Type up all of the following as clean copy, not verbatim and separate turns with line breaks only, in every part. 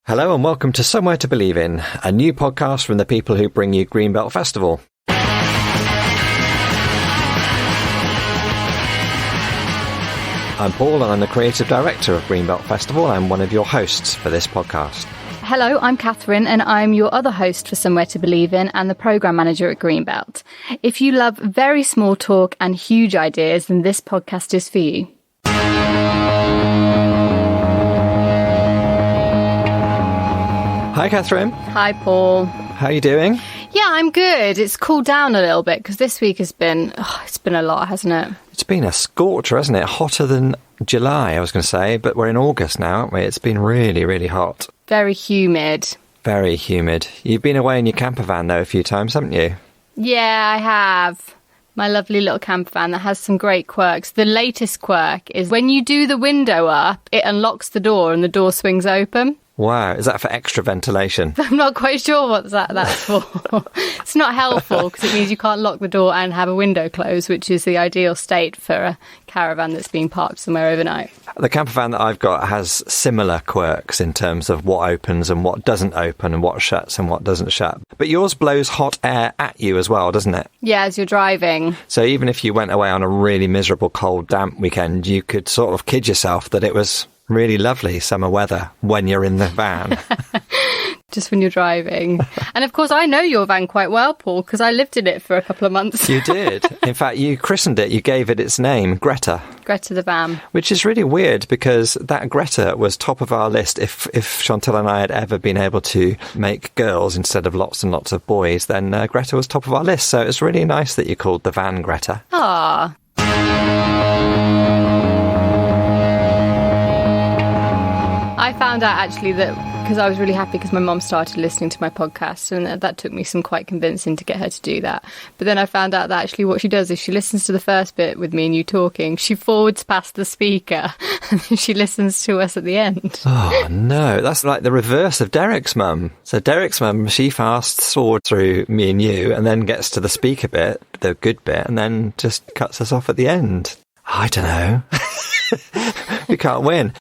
Hello and welcome to Somewhere to Believe In, a new podcast from the people who bring you Greenbelt Festival. I'm Paul and I'm the creative director of Greenbelt Festival. I'm one of your hosts for this podcast.
Hello, I'm Katherine and I'm your other host for Somewhere to Believe In and the programme manager at Greenbelt. If you love very small talk and huge ideas, then this podcast is for you.
Hi Katherine.
Hi Paul.
How are you doing?
Yeah, I'm good. It's cooled down a little bit because this week has been, it's been a lot, hasn't it?
It's been a scorcher, hasn't it? Hotter than July, I was going to say, but we're in August now, aren't we? It's been really, really hot.
Very humid.
Very humid. You've been away in your campervan though a few times, haven't you?
Yeah, I have. My lovely little campervan that has some great quirks. The latest quirk is when you do the window up, it unlocks the door and the door swings open.
Wow, is that for extra ventilation?
I'm not quite sure what that's for. It's not helpful because it means you can't lock the door and have a window closed, which is the ideal state for a caravan that's being parked somewhere overnight.
The campervan that I've got has similar quirks in terms of what opens and what doesn't open and what shuts and what doesn't shut. But yours blows hot air at you as well, doesn't it?
Yeah, as you're driving.
So even if you went away on a really miserable, cold, damp weekend, you could sort of kid yourself that it was really lovely summer weather when you're in the van.
Just when you're driving. And of course, I know your van quite well, Paul, because I lived in it for a couple of months.
You did. In fact, you christened it, you gave it its name, Greta.
Greta the van. Which
is really weird because that Greta was top of our list. If Chantal and I had ever been able to make girls instead of lots and lots of boys, then Greta was top of our list. So it's really nice that you called the van Greta.
Ah. I found out actually that because I was really happy because my mum started listening to my podcast and that took me some quite convincing to get her to do that. But then I found out that actually what she does is she listens to the first bit with me and you talking, she forwards past the speaker and then she listens to us at the end.
Oh no, that's like the reverse of Derek's mum. So Derek's mum, she fast forward through me and you and then gets to the speaker bit, the good bit, and then just cuts us off at the end. I don't know. We can't win.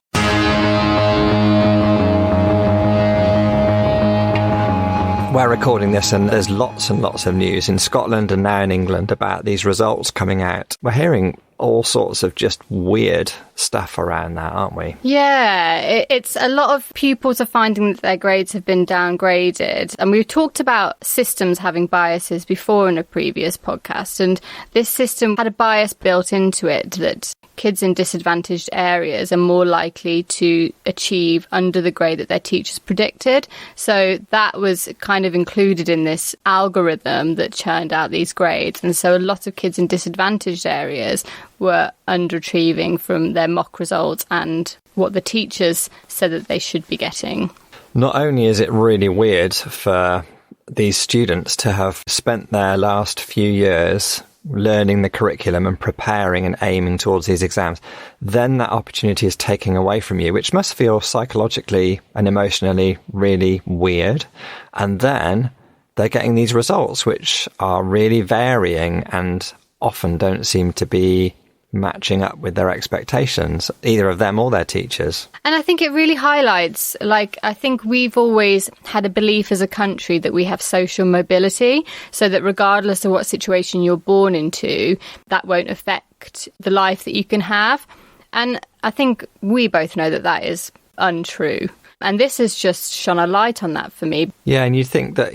We're recording this and there's lots and lots of news in Scotland and now in England about these results coming out. We're hearing all sorts of just weird stuff around that, aren't we?
Yeah, it's a lot of pupils are finding that their grades have been downgraded. And we've talked about systems having biases before in a previous podcast. And this system had a bias built into it that kids in disadvantaged areas are more likely to achieve under the grade that their teachers predicted. So that was kind of included in this algorithm that churned out these grades. And so a lot of kids in disadvantaged areas were underachieving from their mock results and what the teachers said that they should be getting.
Not only is it really weird for these students to have spent their last few years learning the curriculum and preparing and aiming towards these exams, then that opportunity is taken away from you, which must feel psychologically and emotionally really weird. And then they're getting these results, which are really varying and often don't seem to be matching up with their expectations, either of them or their teachers.
And I think it really highlights, I think we've always had a belief as a country that we have social mobility, so that regardless of what situation you're born into, that won't affect the life that you can have. And I think we both know that that is untrue. And this has just shone a light on that for me.
Yeah, and you think that,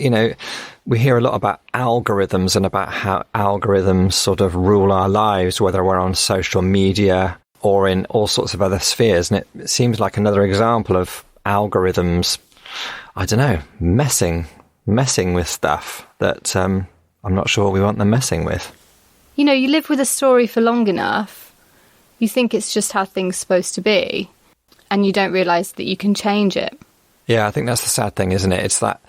we hear a lot about algorithms and about how algorithms sort of rule our lives, whether we're on social media or in all sorts of other spheres. And it seems like another example of algorithms, I don't know, messing with stuff that I'm not sure we want them messing with.
You live with a story for long enough, you think it's just how things are supposed to be, and you don't realise that you can change it.
Yeah, I think that's the sad thing, isn't it? It's that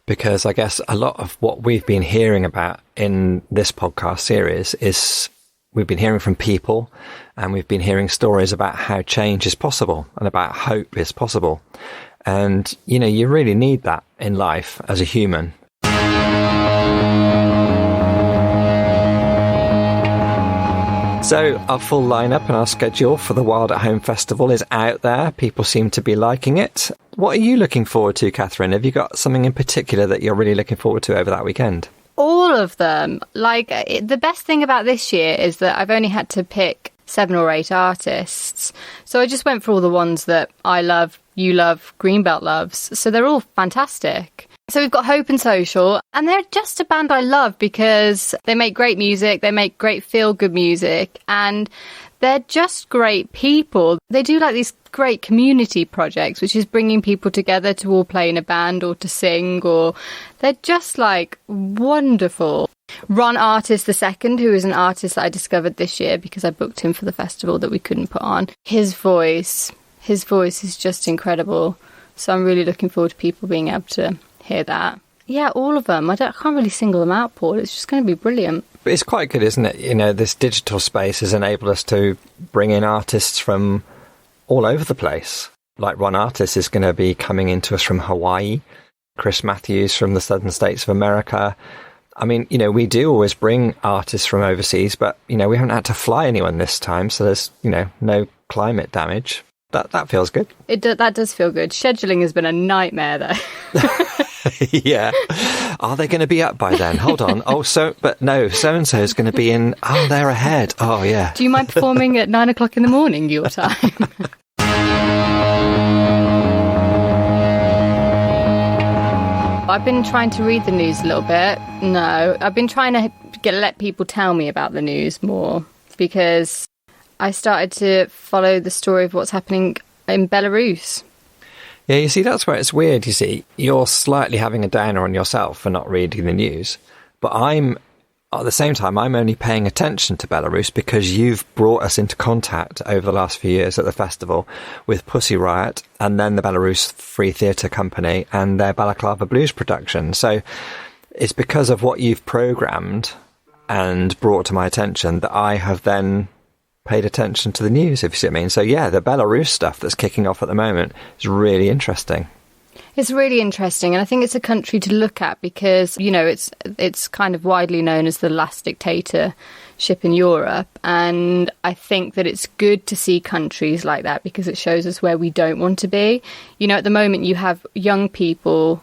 because I guess a lot of what we've been hearing about in this podcast series is we've been hearing from people and we've been hearing stories about how change is possible and about hope is possible. And, you really need that in life as a human. So our full lineup and our schedule for the Wild at Home Festival is out there. People seem to be liking it. What are you looking forward to, Katherine? Have you got something in particular that you're really looking forward to over that weekend?
All of them. Like, the best thing about this year is that I've only had to pick 7 or 8 artists. So I just went for all the ones that I love, you love, Greenbelt loves. So they're all fantastic. So we've got Hope and Social, and they're just a band I love because they make great music, they make great feel-good music, and they're just great people. They do like these great community projects, which is bringing people together to all play in a band or to sing, or they're just like wonderful. Ron Artist II, who is an artist that I discovered this year because I booked him for the festival that we couldn't put on. His voice is just incredible. So I'm really looking forward to people being able to hear that. Yeah, all of them. I can't really single them out, Paul. It's just going to be brilliant.
But it's quite good, isn't it? You know, this digital space has enabled us to bring in artists from all over the place. Like Ron Artist is going to be coming into us from Hawaii. Chris Matthews from the southern states of America. I mean, you know, we do always bring artists from overseas, but, you know, we haven't had to fly anyone this time. So there's, you know, no climate damage. That feels good.
That does feel good. Scheduling has been a nightmare, though.
Yeah. Are they going to be up by then? Hold on. But no, so-and-so is going to be in. Oh, they're ahead. Oh, yeah.
Do you mind performing at 9 o'clock in the morning, your time? I've been trying to read the news a little bit. No, I've been trying to let people tell me about the news more because I started to follow the story of what's happening in Belarus.
Yeah, you see, that's where it's weird, you see. You're slightly having a downer on yourself for not reading the news. But at the same time, I'm only paying attention to Belarus because you've brought us into contact over the last few years at the festival with Pussy Riot and then the Belarus Free Theatre Company and their Balaclava Blues production. So it's because of what you've programmed and brought to my attention that I have then paid attention to the news, if you see what I mean. So yeah, the Belarus stuff that's kicking off at the moment is really interesting.
It's really interesting, and I think it's a country to look at because, you know, it's kind of widely known as the last dictatorship in Europe, and I think that it's good to see countries like that because it shows us where we don't want to be. You know, at the moment you have young people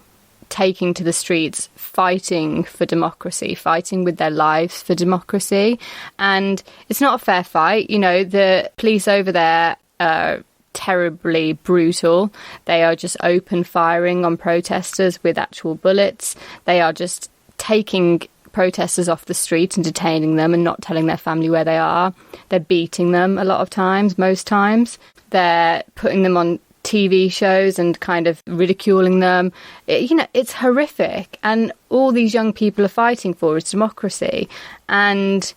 taking to the streets, fighting for democracy, fighting with their lives for democracy. And it's not a fair fight. You know, the police over there are terribly brutal. They are just open firing on protesters with actual bullets. They are just taking protesters off the street and detaining them and not telling their family where they are. They're beating them a lot of times, most times. They're putting them on TV shows and kind of ridiculing them. It's horrific. And all these young people are fighting for is democracy. And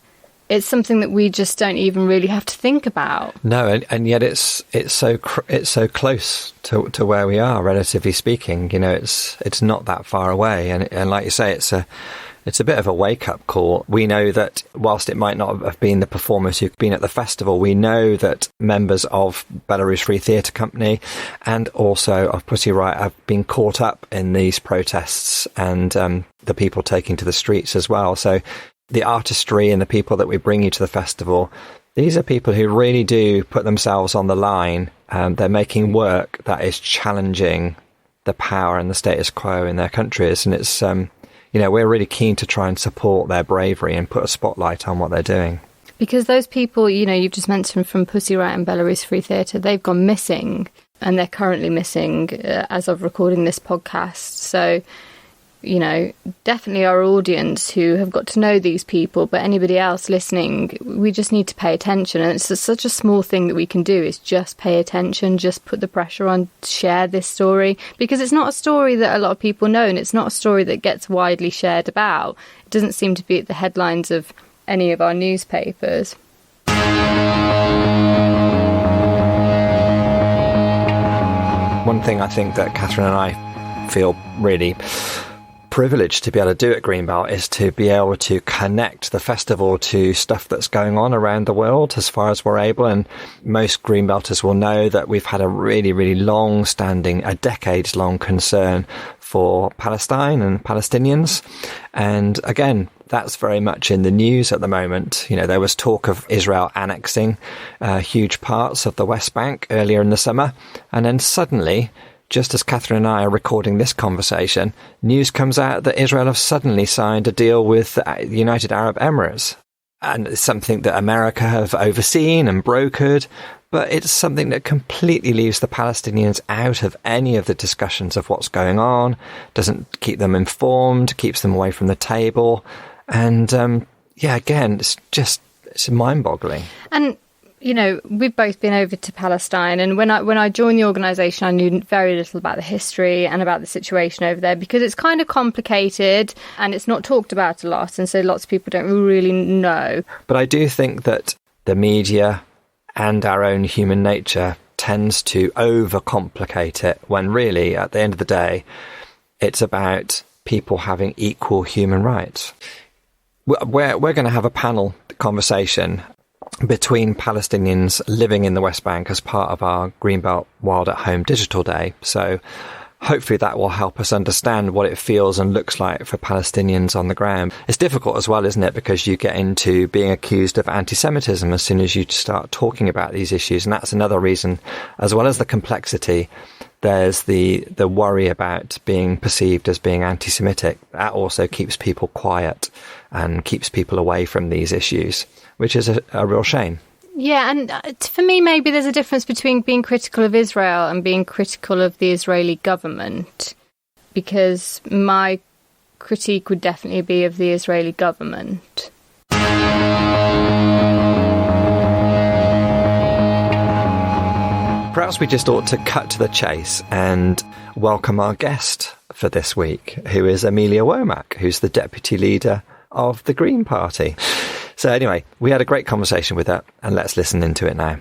it's something that we just don't even really have to think about. No,
and yet it's so close to where we are, relatively speaking. You know, it's not that far away. And like you say, it's a bit of a wake-up call. We know that whilst it might not have been the performers who've been at the festival, we know that members of Belarus Free Theatre Company and also of Pussy Riot have been caught up in these protests and the people taking to the streets as well. So the artistry and the people that we bring you to the festival, these are people who really do put themselves on the line. They're making work that is challenging the power and the status quo in their countries. And it's... you know, we're really keen to try and support their bravery and put a spotlight on what they're doing.
Because those people, you know, you've just mentioned from Pussy Riot and Belarus Free Theatre, they've gone missing and they're currently missing as of recording this podcast. So, you know, definitely our audience who have got to know these people, but anybody else listening, we just need to pay attention. And it's such a small thing that we can do is just pay attention, just put the pressure on, share this story, because it's not a story that a lot of people know and it's not a story that gets widely shared about. It doesn't seem to be at the headlines of any of our newspapers.
One thing I think that Katherine and I feel really privileged to be able to do at Greenbelt is to be able to connect the festival to stuff that's going on around the world as far as we're able. And most Greenbelters will know that we've had a really, really long-standing, a decades-long concern for Palestine and Palestinians. And again, that's very much in the news at the moment. You know, there was talk of Israel annexing huge parts of the West Bank earlier in the summer. And then suddenly, just as Katherine and I are recording this conversation, news comes out that Israel have suddenly signed a deal with the United Arab Emirates. And it's something that America have overseen and brokered, but it's something that completely leaves the Palestinians out of any of the discussions of what's going on, doesn't keep them informed, keeps them away from the table. And again, it's mind-boggling. And
you know, we've both been over to Palestine, and when I joined the organisation, I knew very little about the history and about the situation over there, because it's kind of complicated and it's not talked about a lot, and so lots of people don't really know.
But I do think that the media and our own human nature tends to overcomplicate it, when really, at the end of the day, it's about people having equal human rights. We're going to have a panel conversation between Palestinians living in the West Bank as part of our Greenbelt Wild at Home Digital Day. So hopefully that will help us understand what it feels and looks like for Palestinians on the ground. It's difficult as well, isn't it? Because you get into being accused of anti-Semitism as soon as you start talking about these issues. And that's another reason, as well as the complexity, there's the worry about being perceived as being anti-Semitic. That also keeps people quiet and keeps people away from these issues, which is a real shame.
Yeah, and for me, maybe there's a difference between being critical of Israel and being critical of the Israeli government, because my critique would definitely be of the Israeli government.
Perhaps we just ought to cut to the chase and welcome our guest for this week, who is Amelia Womack, who's the deputy leader of the Green Party. So anyway, we had a great conversation with her, and let's listen into it now.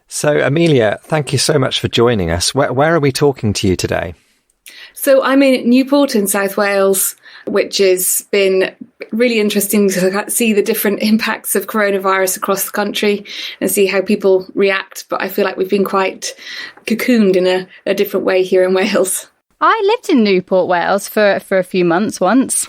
So Amelia, thank you so much for joining us. Where are we talking to you today?
So I'm in Newport in South Wales, which has been really interesting to see the different impacts of coronavirus across the country and see how people react. But I feel like we've been quite cocooned in a different way here in Wales.
I lived in Newport, Wales for a few months once.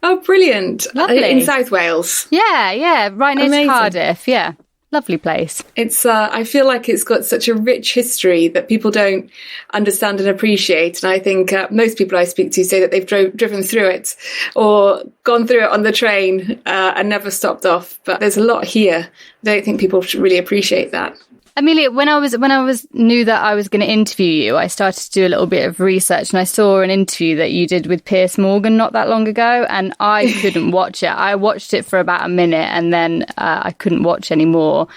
Oh, brilliant.
Lovely.
In South Wales?
Yeah, right near to Cardiff, yeah. Lovely place.
It's. I feel like it's got such a rich history that people don't understand and appreciate. And I think most people I speak to say that they've driven through it or gone through it on the train and never stopped off. But there's a lot here. I don't think people should really appreciate that.
Amelia, when I knew that I was going to interview you, I started to do a little bit of research, and I saw an interview that you did with Piers Morgan not that long ago, and I couldn't watch it. I watched it for about a minute, and then I couldn't watch anymore.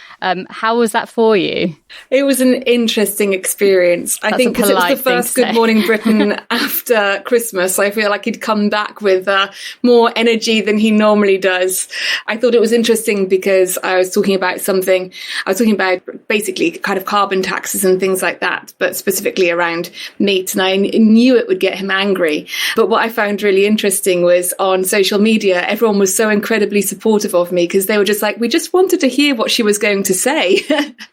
How was that for you?
It was an interesting experience. I think because it was the first Good Morning Britain after Christmas, I feel like he'd come back with more energy than he normally does. I thought it was interesting because I was talking about basically kind of carbon taxes and things like that, but specifically around meat. And I knew it would get him angry. But what I found really interesting was on social media, everyone was so incredibly supportive of me because they were just like, we just wanted to hear what she was going to say.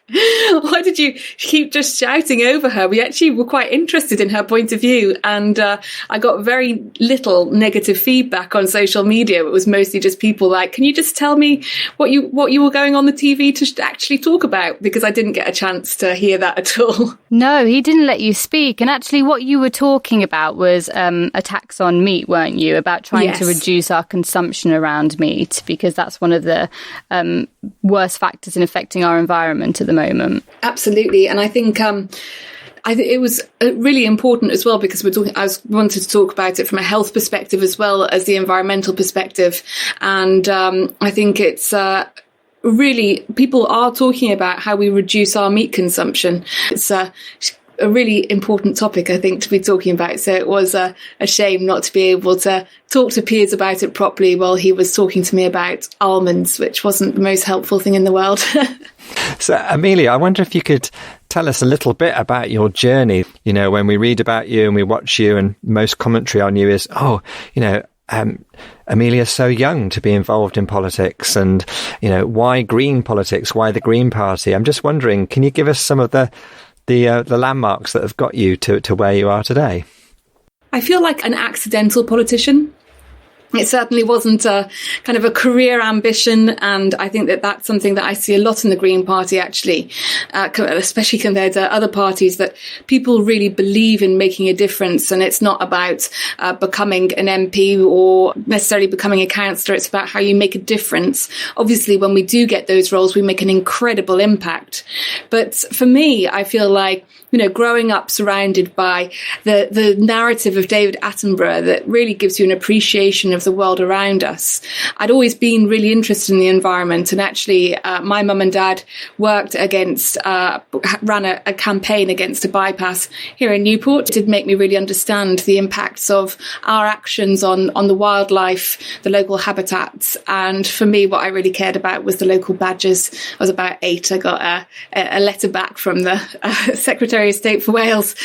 Why did you keep just shouting over her? We actually were quite interested in her point of view. And I got very little negative feedback on social media. It was mostly just people like, can you just tell me what you were going on the TV to actually talk about? Because I didn't get a chance to hear that at all.
No, he didn't let you speak. And actually what you were talking about was a tax on meat, weren't you? About trying to reduce our consumption around meat, because that's one of the worst factors in affecting our environment at the moment.
Absolutely. And I think it was really important as well, because I wanted to talk about it from a health perspective as well as the environmental perspective. And I think it's really, people are talking about how we reduce our meat consumption. It's a really important topic, I think, to be talking about. So it was a shame not to be able to talk to Piers about it properly while he was talking to me about almonds, which wasn't the most helpful thing in the world.
So, Amelia, I wonder if you could tell us a little bit about your journey. You know, when we read about you and we watch you, and most commentary on you is, Amelia's so young to be involved in politics, and, why green politics? Why the Green Party? I'm just wondering, can you give us some of the landmarks that have got you to where you are today?
I feel like an accidental politician. It certainly wasn't a kind of a career ambition, and I think that that's something that I see a lot in the Green Party, actually, especially compared to other parties, that people really believe in making a difference, and it's not about becoming an MP or necessarily becoming a councillor. It's about how you make a difference. Obviously, when we do get those roles, we make an incredible impact. But for me, I feel like, growing up surrounded by the narrative of David Attenborough that really gives you an appreciation of the world around us. I'd always been really interested in the environment, and actually my mum and dad ran a campaign against a bypass here in Newport. It did make me really understand the impacts of our actions on the wildlife, the local habitats, and for me what I really cared about was the local badgers. I was about 8. I got a letter back from the Secretary of State for Wales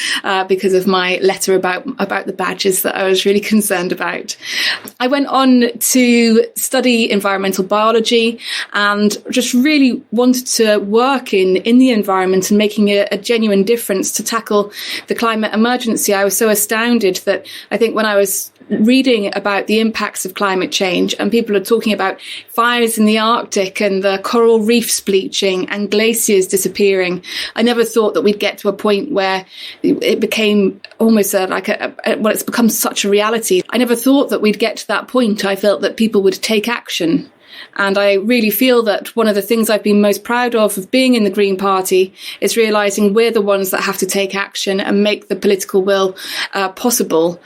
because of my letter about the badgers that I was really concerned about. I went on to study environmental biology and just really wanted to work in the environment and making a genuine difference to tackle the climate emergency. I was so astounded that I think when I was reading about the impacts of climate change and people are talking about fires in the Arctic and the coral reefs bleaching and glaciers disappearing, I never thought that we'd get to a point where it became almost it's become such a reality. I never thought that we'd get to that point. I felt that people would take action. And I really feel that one of the things I've been most proud of being in the Green Party is realising we're the ones that have to take action and make the political will possible,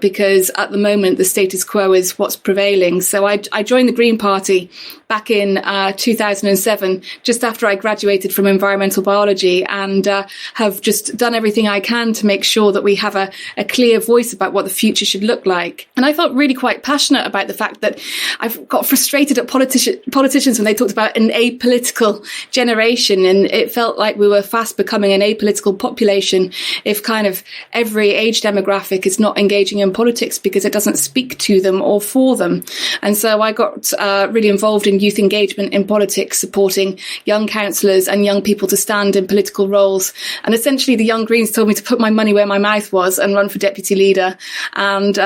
because at the moment the status quo is what's prevailing. So I joined the Green Party back in 2007, just after I graduated from environmental biology, and have just done everything I can to make sure that we have a clear voice about what the future should look like. And I felt really quite passionate about the fact that I've got frustrated at politicians when they talked about an apolitical generation, and it felt like we were fast becoming an apolitical population if kind of every age demographic is not engaging in politics because it doesn't speak to them or for them. And so I got really involved in youth engagement in politics, supporting young councillors and young people to stand in political roles. And essentially the Young Greens told me to put my money where my mouth was and run for deputy leader. And,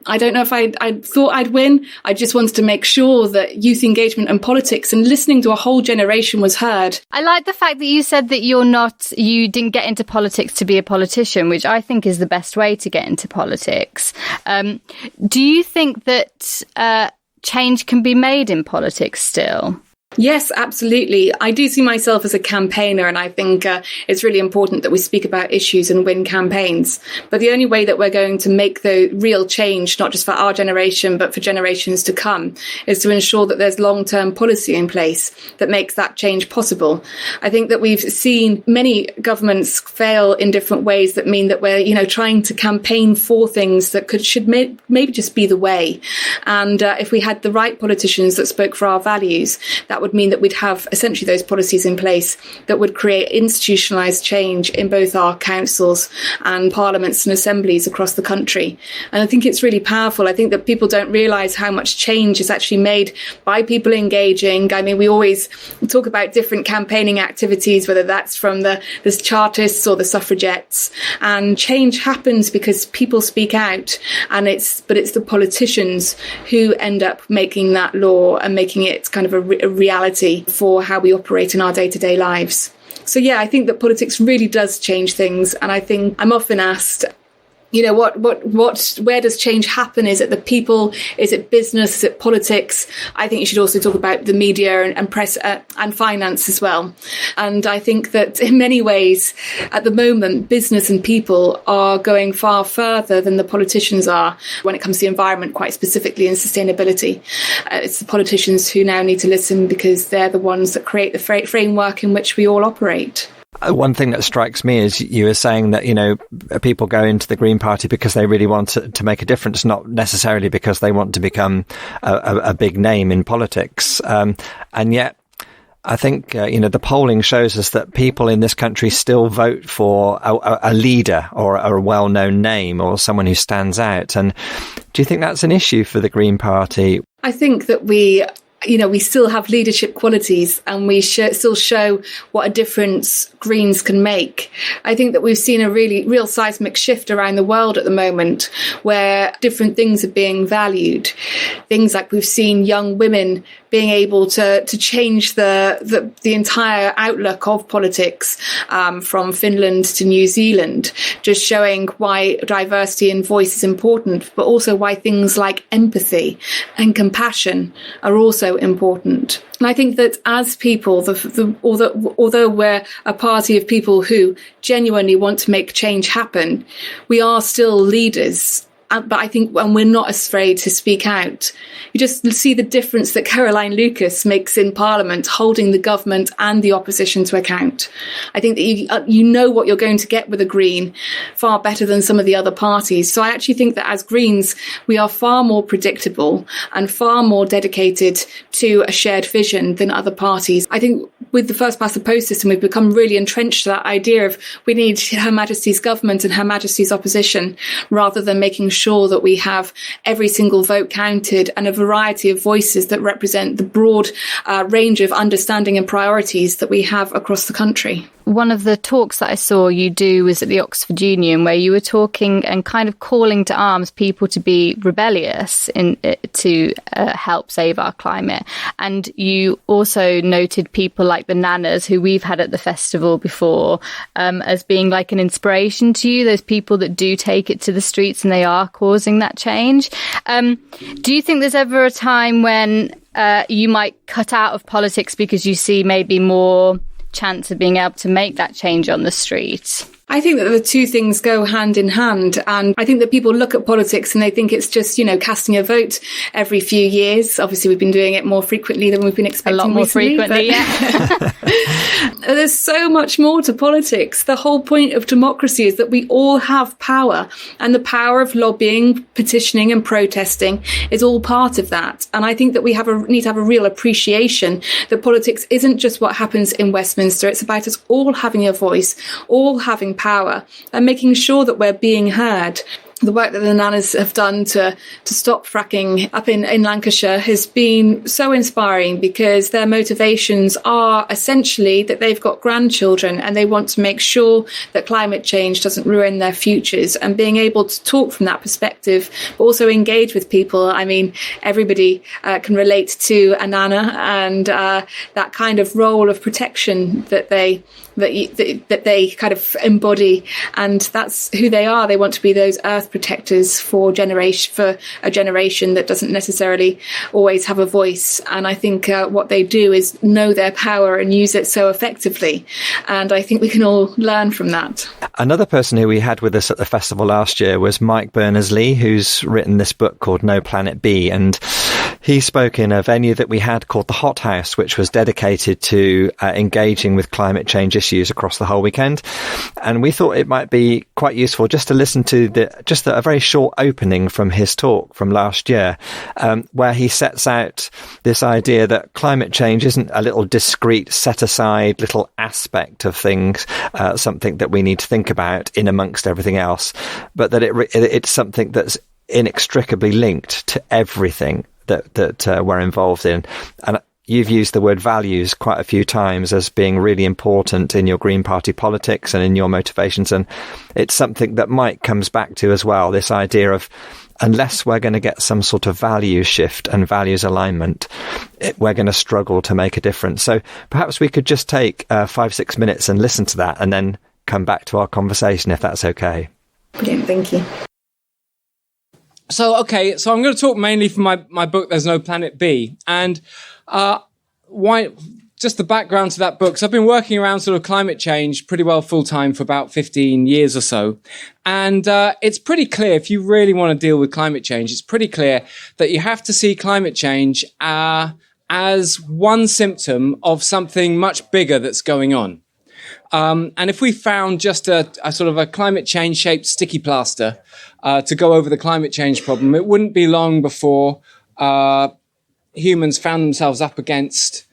I don't know if I thought I'd win. I just wanted to make sure that youth engagement and politics and listening to a whole generation was heard.
I like the fact that you said that you didn't get into politics to be a politician, which I think is the best way to get into politics. Do you think that change can be made in politics still?
Yes, absolutely. I do see myself as a campaigner, and I think it's really important that we speak about issues and win campaigns. But the only way that we're going to make the real change, not just for our generation, but for generations to come, is to ensure that there's long-term policy in place that makes that change possible. I think that we've seen many governments fail in different ways that mean that we're, trying to campaign for things that should maybe just be the way. And if we had the right politicians that spoke for our values, that would mean that we'd have essentially those policies in place that would create institutionalised change in both our councils and parliaments and assemblies across the country. And I think it's really powerful. I think that people don't realise how much change is actually made by people engaging. I mean, we always talk about different campaigning activities, whether that's from the Chartists or the suffragettes. And change happens because people speak out, and it's the politicians who end up making that law and making it kind of a reality for how we operate in our day-to-day lives. So yeah, I think that politics really does change things, and I think I'm often asked, where does change happen? Is it the people? Is it business? Is it politics? I think you should also talk about the media and press and finance as well. And I think that in many ways, at the moment, business and people are going far further than the politicians are when it comes to the environment, quite specifically, and sustainability. It's the politicians who now need to listen because they're the ones that create the framework in which we all operate.
One thing that strikes me is you were saying that, people go into the Green Party because they really want to make a difference, not necessarily because they want to become a big name in politics. And yet I think, the polling shows us that people in this country still vote for a leader or a well-known name or someone who stands out. And do you think that's an issue for the Green Party?
I think that we still have leadership qualities, and we still show what a difference Greens can make. I think that we've seen a real seismic shift around the world at the moment, where different things are being valued. Things like we've seen young women being able to change the entire outlook of politics, from Finland to New Zealand, just showing why diversity and voice is important, but also why things like empathy and compassion are also important. And I think that as people, although we're a party of people who genuinely want to make change happen, we are still leaders. But I think when we're not afraid to speak out, you just see the difference that Caroline Lucas makes in Parliament, holding the government and the opposition to account. I think that you know what you're going to get with a Green far better than some of the other parties. So I actually think that as Greens, we are far more predictable and far more dedicated to a shared vision than other parties. I think with the first past the post system, we've become really entrenched to that idea of we need Her Majesty's government and Her Majesty's opposition, rather than making sure that we have every single vote counted and a variety of voices that represent the broad range of understanding and priorities that we have across the country.
One of the talks that I saw you do was at the Oxford Union, where you were talking and kind of calling to arms people to be rebellious to help save our climate. And you also noted people like the Nanas, who we've had at the festival before, as being like an inspiration to you, those people that do take it to the streets and they are causing that change. Do you think there's ever a time when you might cut out of politics because you see maybe more chance of being able to make that change on the street?
I think that the two things go hand in hand. And I think that people look at politics and they think it's just, casting a vote every few years. Obviously, we've been doing it more frequently than we've been expecting.
A lot more
recently,
frequently, yeah.
There's so much more to politics. The whole point of democracy is that we all have power, and the power of lobbying, petitioning and protesting is all part of that. And I think that we need to have a real appreciation that politics isn't just what happens in Westminster. It's about us all having a voice, all having power, and making sure that we're being heard. The work that the Nanas have done to stop fracking up in Lancashire has been so inspiring, because their motivations are essentially that they've got grandchildren and they want to make sure that climate change doesn't ruin their futures, and being able to talk from that perspective, but also engage with people. I mean, everybody can relate to a Nana and that kind of role of protection that they kind of embody, and that's who they are. They want to be those earth protectors for a generation that doesn't necessarily always have a voice. And I think what they do is know their power and use it so effectively, and I think we can all learn from that.
Another person who we had with us at the festival last year was Mike Berners-Lee, who's written this book called No Planet B, and he spoke in a venue that we had called the Hot House, which was dedicated to engaging with climate change issues across the whole weekend. And we thought it might be quite useful just to listen to a very short opening from his talk from last year, where he sets out this idea that climate change isn't a little discrete, set aside little aspect of things, something that we need to think about in amongst everything else, but that it's something that's inextricably linked to everything that we're involved in. And you've used the word values quite a few times as being really important in your Green Party politics and in your motivations. And it's something that Mike comes back to as well, this idea of, unless we're going to get some sort of value shift and values alignment, we're going to struggle to make a difference. So perhaps we could just take 5-6 minutes and listen to that, and then come back to our conversation, if that's okay.
Brilliant, thank you.
So I'm going to talk mainly from my book, There's No Planet B. And why? Just the background to that book. So I've been working around sort of climate change pretty well full-time for about 15 years or so. And it's pretty clear, if you really want to deal with climate change, it's pretty clear that you have to see climate change as one symptom of something much bigger that's going on. And if we found just a sort of a climate change shaped sticky plaster to go over the climate change problem, it wouldn't be long before humans found themselves up against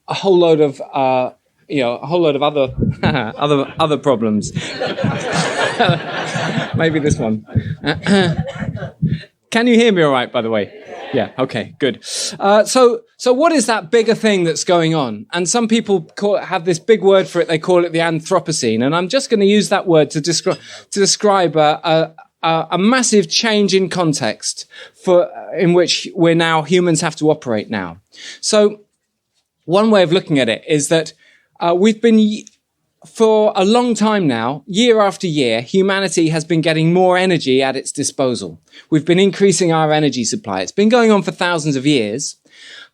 a whole load of other other problems. Maybe this one. Can you hear me all right, by the way? Yeah, okay, good. So what is that bigger thing that's going on? And some people have this big word for it. They call it the Anthropocene. And I'm just going to use that word to describe a massive change in context in which humans have to operate now. So one way of looking at it is that we've been, for a long time now, year after year, humanity has been getting more energy at its disposal. We've been increasing our energy supply. It's been going on for thousands of years,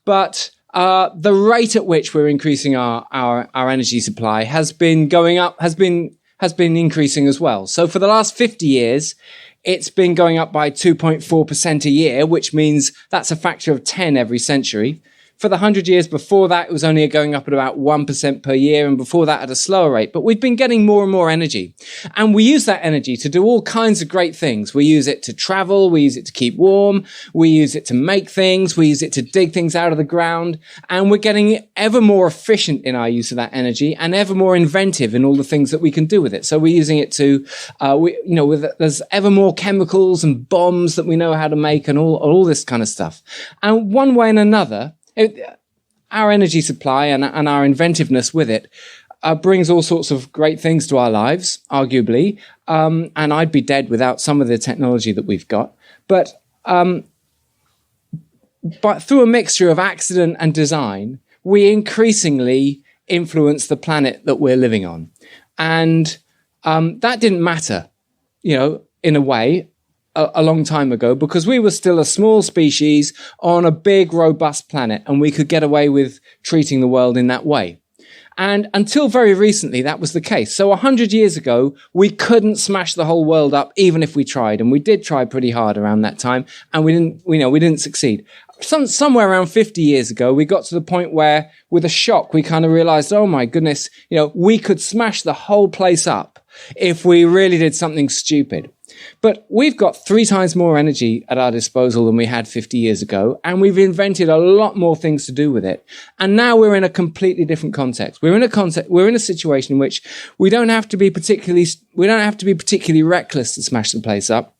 but the rate at which we're increasing our energy supply has been going up, has been increasing as well. So for the last 50 years, it's been going up by 2.4% a year, which means that's a factor of 10 every century. For the 100 years before that, it was only going up at about 1% per year, and before that at a slower rate. But we've been getting more and more energy. And we use that energy to do all kinds of great things. We use it to travel. We use it to keep warm. We use it to make things. We use it to dig things out of the ground. And we're getting ever more efficient in our use of that energy and ever more inventive in all the things that we can do with it. So we're using it to, there's ever more chemicals and bombs that we know how to make and all this kind of stuff. And one way and another, our energy supply and our inventiveness with it brings all sorts of great things to our lives, arguably. And I'd be dead without some of the technology that we've got. But through a mixture of accident and design, we increasingly influence the planet that we're living on. And that didn't matter, in a way, a long time ago, because we were still a small species on a big, robust planet, and we could get away with treating the world in that way. And until very recently, that was the case. So 100 years ago, we couldn't smash the whole world up, even if we tried. And we did try pretty hard around that time, and we didn't succeed. Somewhere around 50 years ago, we got to the point where, with a shock, we kind of realized, oh my goodness, we could smash the whole place up if we really did something stupid. But we've got 3 times more energy at our disposal than we had 50 years ago, and we've invented a lot more things to do with it. And now we're in a completely different context. We're in a situation in which we don't have to be particularly reckless to smash the place up.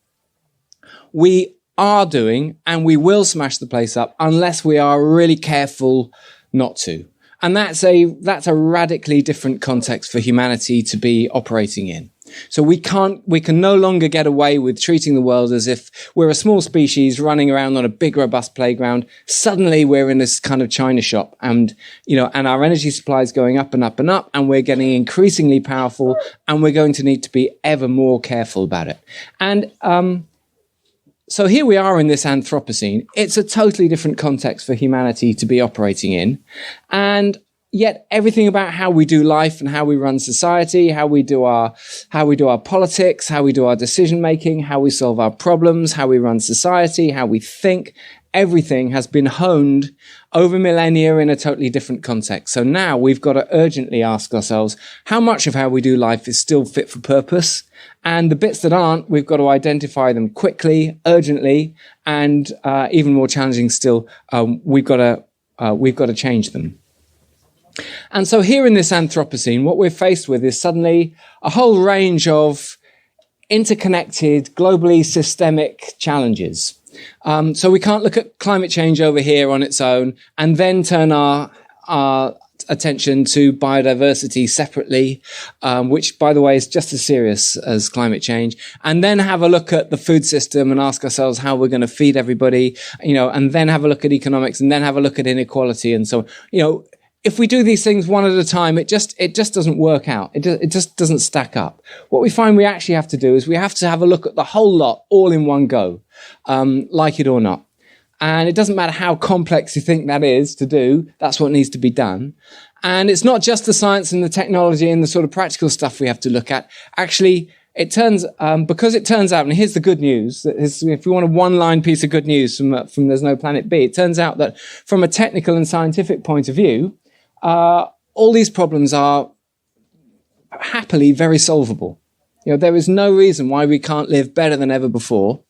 We are doing, and we will smash the place up unless we are really careful not to. And that's a radically different context for humanity to be operating in. So we can no longer get away with treating the world as if we're a small species running around on a big, robust playground. Suddenly we're in this kind of china shop, and our energy supply is going up and up and up, and we're getting increasingly powerful, and we're going to need to be ever more careful about it. And so here we are in this Anthropocene. It's a totally different context for humanity to be operating in. And yet everything about how we do life and how we run society, how we do our politics, how we do our decision making, how we solve our problems, how we run society, how we think, everything has been honed over millennia in a totally different context. So now we've got to urgently ask ourselves, how much of how we do life is still fit for purpose? And the bits that aren't, we've got to identify them quickly, urgently, and even more challenging still, we've got to change them. And so here in this Anthropocene, what we're faced with is suddenly a whole range of interconnected, globally systemic challenges. So we can't look at climate change over here on its own and then turn our attention to biodiversity separately, which, by the way, is just as serious as climate change, and then have a look at the food system and ask ourselves how we're going to feed everybody, and then have a look at economics, and then have a look at inequality. And so, if we do these things one at a time, it just doesn't work out. It just doesn't stack up. What we find we actually have to do is we have to have a look at the whole lot all in one go, like it or not. And it doesn't matter how complex you think that is to do, that's what needs to be done. And it's not just the science and the technology and the sort of practical stuff we have to look at. Actually, because it turns out, and here's the good news, if you want a one-line piece of good news from There's No Planet B, it turns out that from a technical and scientific point of view, all these problems are happily very solvable. There is no reason why we can't live better than ever before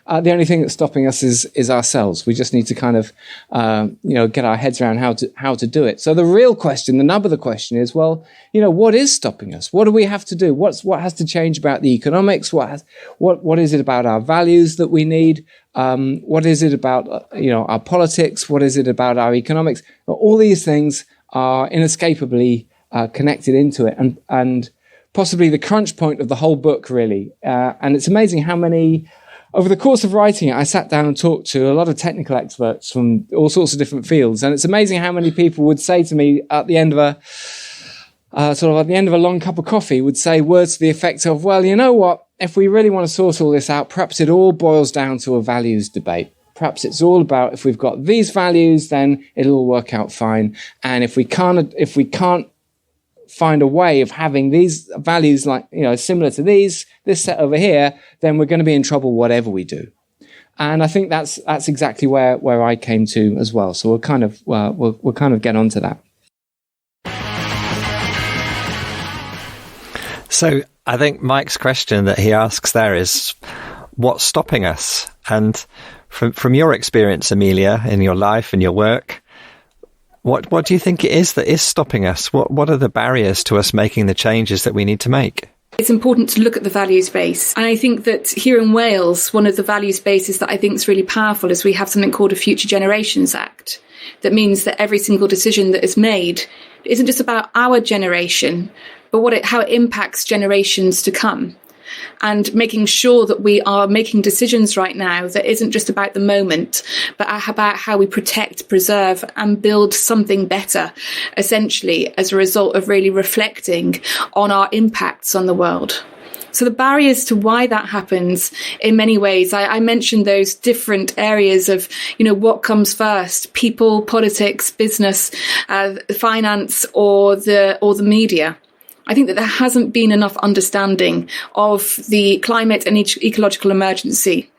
the only thing that's stopping us is ourselves. We just need to kind of, get our heads around how to do it. So the real question, the nub of the question is, well, what is stopping us? What do we have to do? What has to change about the economics? What is it about our values that we need? What is it about, our politics? What is it about our economics? All these things are inescapably connected into it, and possibly the crunch point of the whole book, really. And it's amazing how many, over the course of writing it, I sat down and talked to a lot of technical experts from all sorts of different fields. And it's amazing how many people would say to me at the end of a long cup of coffee, would say words to the effect of, well, you know what, if we really want to sort all this out, perhaps it all boils down to a values debate. Perhaps it's all about, if we've got these values, then it'll all work out fine. And if we can't find a way of having these values similar to this set over here, then we're going to be in trouble whatever we do. And I think that's exactly where I came to as well. So we'll kind of get onto that.
So I think Mike's question that he asks there is, what's stopping us? And from your experience, Amelia, in your life and your work, what do you think it is that is stopping us? What are the barriers to us making the changes that we need to make?
It's important to look at the values base. And I think that here in Wales, one of the values bases that I think is really powerful is we have something called a Future Generations Act. That means that every single decision that is made isn't just about our generation, but how it impacts generations to come. And making sure that we are making decisions right now that isn't just about the moment, but about how we protect, preserve, and build something better, essentially, as a result of really reflecting on our impacts on the world. So the barriers to why that happens, in many ways, I mentioned those different areas of, what comes first: people, politics, business, finance, or the media. I think that there hasn't been enough understanding of the climate and ecological emergency.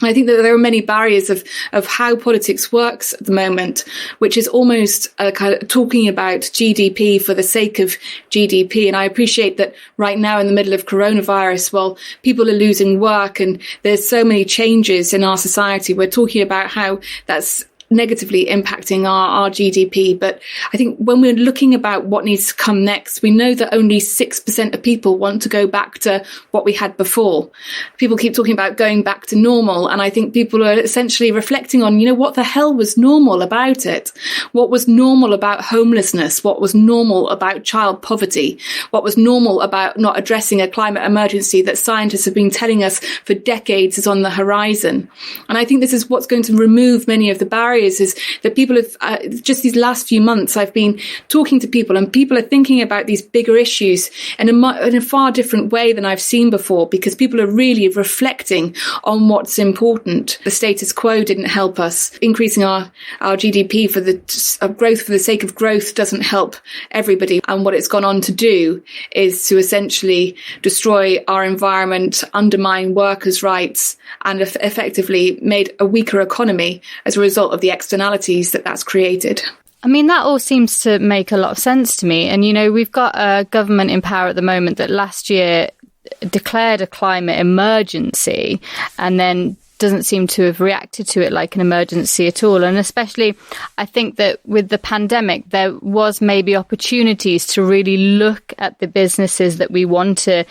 I think that there are many barriers of how politics works at the moment, which is almost kind of talking about GDP for the sake of GDP. And I appreciate that right now in the middle of coronavirus, well, people are losing work and there's so many changes in our society. We're talking about how that's negatively impacting our GDP. But I think when we're looking about what needs to come next, we know that only 6% of people want to go back to what we had before. People keep talking about going back to normal. And I think people are essentially reflecting on, what the hell was normal about it? What was normal about homelessness? What was normal about child poverty? What was normal about not addressing a climate emergency that scientists have been telling us for decades is on the horizon? And I think this is what's going to remove many of the barriers, is that people have, just these last few months, I've been talking to people and people are thinking about these bigger issues in a far different way than I've seen before, because people are really reflecting on what's important. The status quo didn't help us. Increasing our GDP for the growth for the sake of growth doesn't help everybody. And what it's gone on to do is to essentially destroy our environment, undermine workers' rights, and effectively made a weaker economy as a result of the externalities that's created.
I mean, that all seems to make a lot of sense to me. And, we've got a government in power at the moment that last year declared a climate emergency and then doesn't seem to have reacted to it like an emergency at all. And especially, I think that with the pandemic, there was maybe opportunities to really look at the businesses that we want to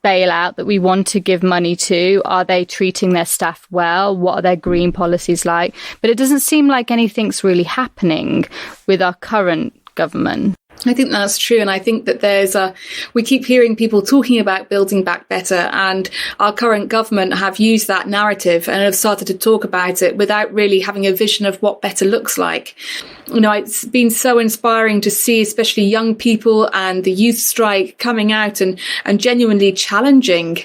bail out, that we want to give money to. Are they treating their staff well? What are their green policies like? But it doesn't seem like anything's really happening with our current government.
I think that's true. And I think that we keep hearing people talking about building back better, and our current government have used that narrative and have started to talk about it without really having a vision of what better looks like. It's been so inspiring to see, especially young people and the youth strike coming out and genuinely challenging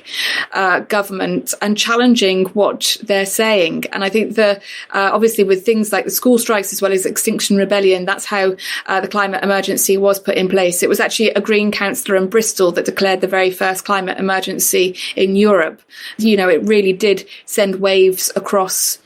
government and challenging what they're saying. And I think obviously with things like the school strikes as well as Extinction Rebellion, that's how the climate emergency was put in place. It was actually a Green councillor in Bristol that declared the very first climate emergency in Europe. It really did send waves across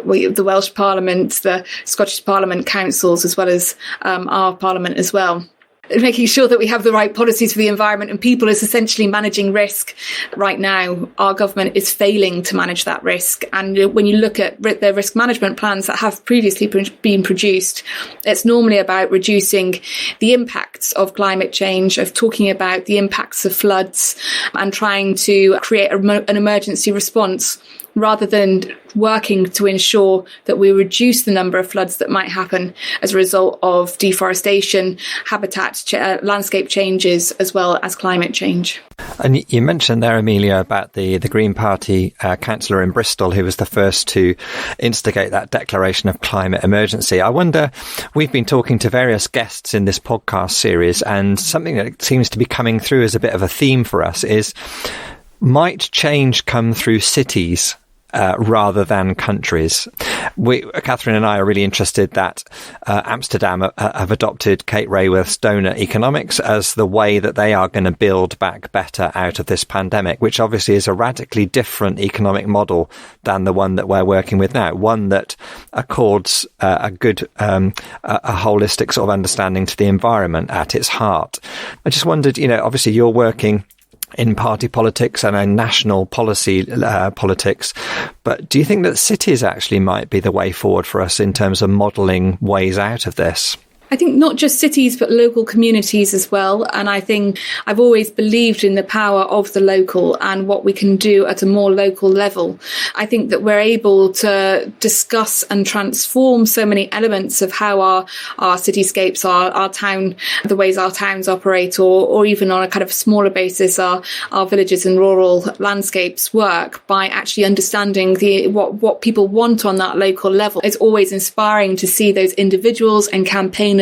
the Welsh Parliament, the Scottish Parliament councils, as well as our Parliament as well. making sure that we have the right policies for the environment and people is essentially managing risk. Right now, our government is failing to manage that risk. And when you look at the risk management plans that have previously been produced, it's normally about reducing the impacts of climate change, of talking about the impacts of floods and trying to create an emergency response, rather than working to ensure that we reduce the number of floods that might happen as a result of deforestation, habitat, landscape changes, as well as climate change.
And you mentioned there, Amelia, about the Green Party councillor in Bristol who was the first to instigate that declaration of climate emergency. I wonder, we've been talking to various guests in this podcast series, and something that seems to be coming through as a bit of a theme for us is, might change come through cities rather than countries? Katherine and I are really interested that Amsterdam have adopted Kate Raworth's donor economics as the way that they are going to build back better out of this pandemic, which obviously is a radically different economic model than the one that we're working with now, one that accords a good, a holistic sort of understanding to the environment at its heart. I just wondered, obviously you're working in party politics and in national policy politics, but do you think that cities actually might be the way forward for us in terms of modelling ways out of this?
I think not just cities, but local communities as well. And I think I've always believed in the power of the local and what we can do at a more local level. I think that we're able to discuss and transform so many elements of how our cityscapes, our town, the ways our towns operate, or even on a kind of smaller basis, our villages and rural landscapes work, by actually understanding what people want on that local level. It's always inspiring to see those individuals and campaigners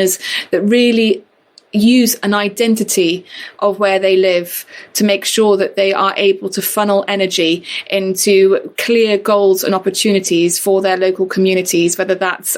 that really use an identity of where they live to make sure that they are able to funnel energy into clear goals and opportunities for their local communities, whether that's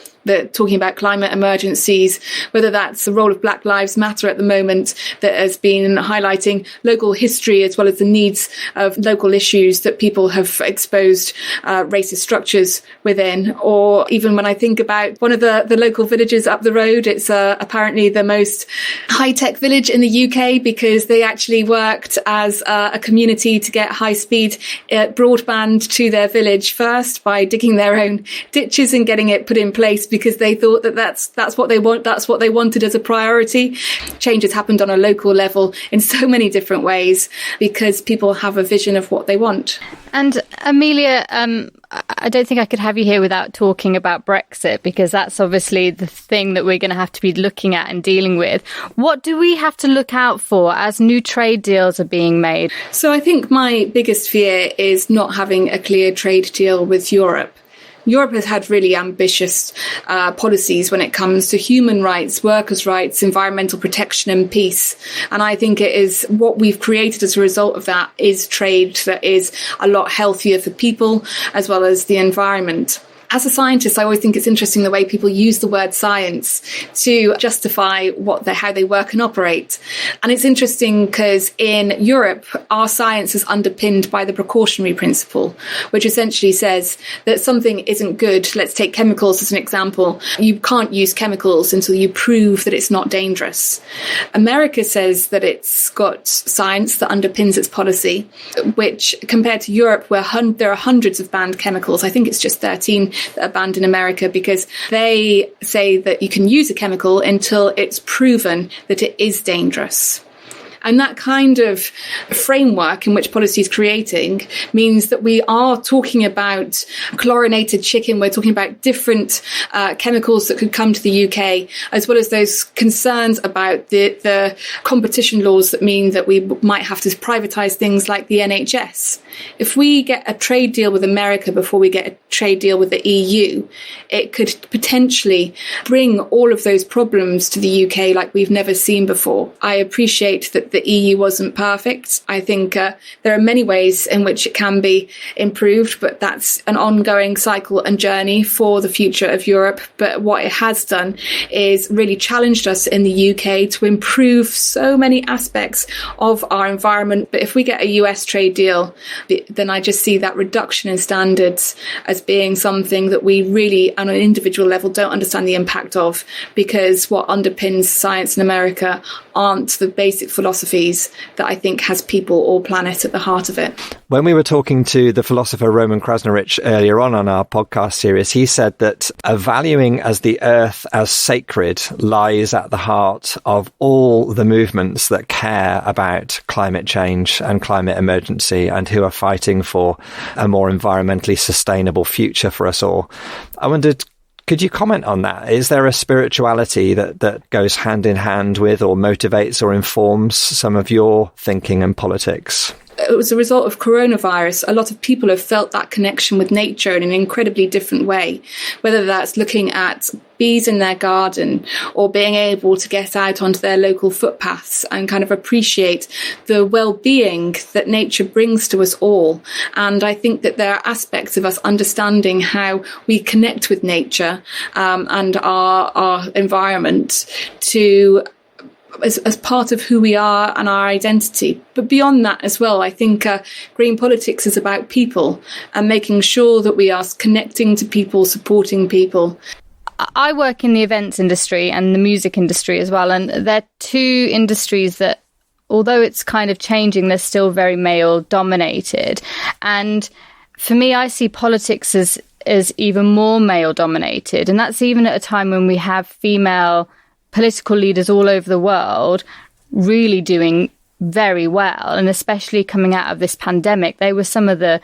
talking about climate emergencies, whether that's the role of Black Lives Matter at the moment that has been highlighting local history as well as the needs of local issues that people have exposed racist structures within. Or even when I think about one of the local villages up the road, it's apparently the most high-tech village in the UK because they actually worked as a community to get high-speed broadband to their village first by digging their own ditches and getting it put in place, because they thought that that's what they want, that's what they wanted as a priority. Change has happened on a local level in so many different ways because people have a vision of what they want.
And Amelia, I don't think I could have you here without talking about Brexit, because that's obviously the thing that we're going to have to be looking at and dealing with. What do we have to look out for as new trade deals are being made?
So I think my biggest fear is not having a clear trade deal with Europe. Europe has had really ambitious policies when it comes to human rights, workers' rights, environmental protection and peace. And I think it is what we've created as a result of that is trade that is a lot healthier for people as well as the environment. As a scientist, I always think it's interesting the way people use the word science to justify how they work and operate. And it's interesting because in Europe, our science is underpinned by the precautionary principle, which essentially says that something isn't good. Let's take chemicals as an example. You can't use chemicals until you prove that it's not dangerous. America says that it's got science that underpins its policy, which compared to Europe, where there are hundreds of banned chemicals, I think it's just 13 that are banned in America, because they say that you can use a chemical until it's proven that it is dangerous. And that kind of framework in which policy is creating means that we are talking about chlorinated chicken. We're talking about different chemicals that could come to the UK, as well as those concerns about the competition laws that mean that we might have to privatise things like the NHS. If we get a trade deal with America before we get a trade deal with the EU, it could potentially bring all of those problems to the UK like we've never seen before. I appreciate that the EU wasn't perfect. I think there are many ways in which it can be improved, but that's an ongoing cycle and journey for the future of Europe. But what it has done is really challenged us in the UK to improve so many aspects of our environment. But if we get a US trade deal, then I just see that reduction in standards as being something that we really, on an individual level, don't understand the impact of, because what underpins science in America aren't the basic philosophies that I think has people or planet at the heart of it.
When we were talking to the philosopher Roman Krasnarich earlier on our podcast series, he said that a valuing as the earth as sacred lies at the heart of all the movements that care about climate change and climate emergency and who are fighting for a more environmentally sustainable future for us all. I wondered, could you comment on that? Is there a spirituality that goes hand in hand with or motivates or informs some of your thinking and politics?
It was a result of coronavirus. A lot of people have felt that connection with nature in an incredibly different way, whether that's looking at bees in their garden or being able to get out onto their local footpaths and kind of appreciate the well-being that nature brings to us all. And I think that there are aspects of us understanding how we connect with nature and our environment to as part of who we are and our identity. But beyond that as well, I think green politics is about people and making sure that we are connecting to people, supporting people.
I work in the events industry and the music industry as well, and they're two industries that, although it's kind of changing, they're still very male dominated. And for me, I see politics as even more male dominated, and that's even at a time when we have female political leaders all over the world really doing very well, and especially coming out of this pandemic, they were some of the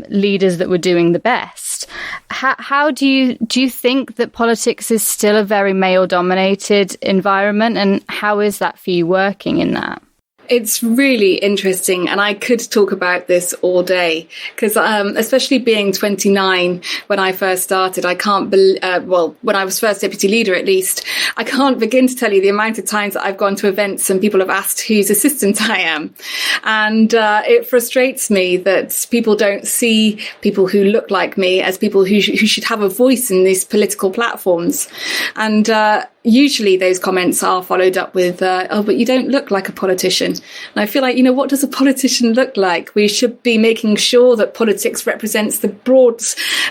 leaders that were doing the best. How do you think that politics is still a very male dominated environment, and how is that for you working in that?
It's really interesting, and I could talk about this all day, because especially being 29 when I first started, I can't when I was first deputy leader at least, I can't begin to tell you the amount of times that I've gone to events and people have asked whose assistant I am. And it frustrates me that people don't see people who look like me as people who should have a voice in these political platforms. And usually those comments are followed up with, oh, but you don't look like a politician. And I feel like, what does a politician look like? We should be making sure that politics represents the broad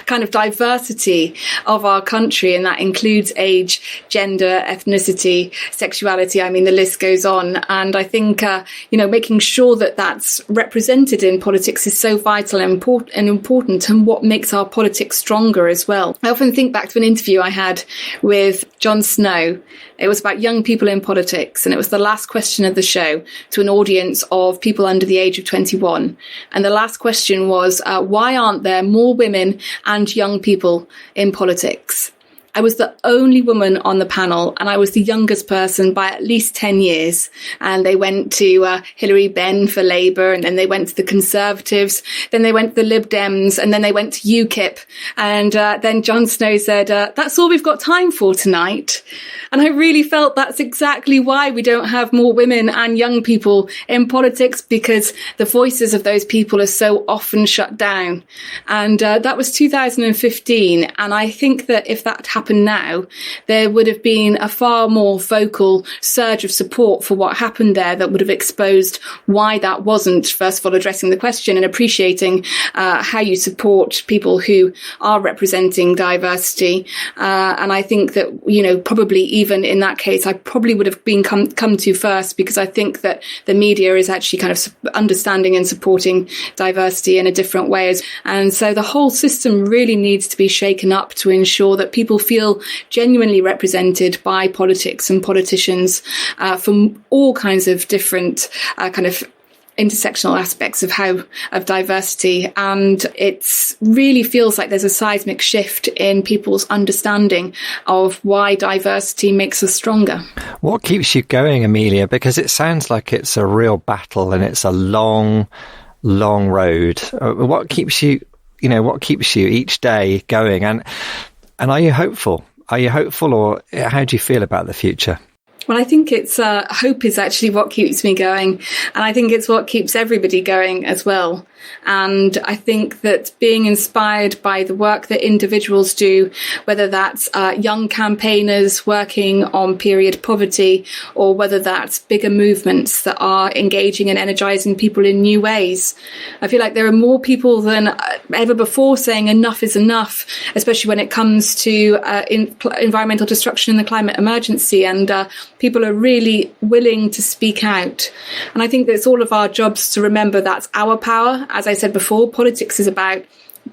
kind of diversity of our country. And that includes age, gender, ethnicity, sexuality. I mean, the list goes on. And I think, making sure that that's represented in politics is so vital and important, and what makes our politics stronger as well. I often think back to an interview I had with Jon Snow. It was about young people in politics, and it was the last question of the show to an audience of people under the age of 21. And the last question was, why aren't there more women and young people in politics? I was the only woman on the panel, and I was the youngest person by at least 10 years. And they went to Hilary Benn for Labour, and then they went to the Conservatives, then they went to the Lib Dems, and then they went to UKIP. And then Jon Snow said, that's all we've got time for tonight. And I really felt that's exactly why we don't have more women and young people in politics, because the voices of those people are so often shut down. And that was 2015. And I think that if that happened now, there would have been a far more vocal surge of support for what happened there that would have exposed why that wasn't, first of all, addressing the question and appreciating how you support people who are representing diversity. And I think that, probably even in that case, I probably would have been come to first, because I think that the media is actually kind of understanding and supporting diversity in a different way. And so the whole system really needs to be shaken up to ensure that people feel genuinely represented by politics and politicians from all kinds of different kind of intersectional aspects of diversity. And it really feels like there's a seismic shift in people's understanding of why diversity makes us stronger.
What keeps you going, Amelia? Because it sounds like it's a real battle and it's a long, long road. What keeps you each day going? And are you hopeful? Are you hopeful, or how do you feel about the future?
Well, I think it's hope is actually what keeps me going. And I think it's what keeps everybody going as well. And I think that being inspired by the work that individuals do, whether that's young campaigners working on period poverty, or whether that's bigger movements that are engaging and energizing people in new ways, I feel like there are more people than ever before saying enough is enough, especially when it comes to environmental destruction and the climate emergency. And people are really willing to speak out. And I think that it's all of our jobs to remember that's our power. As I said before, politics is about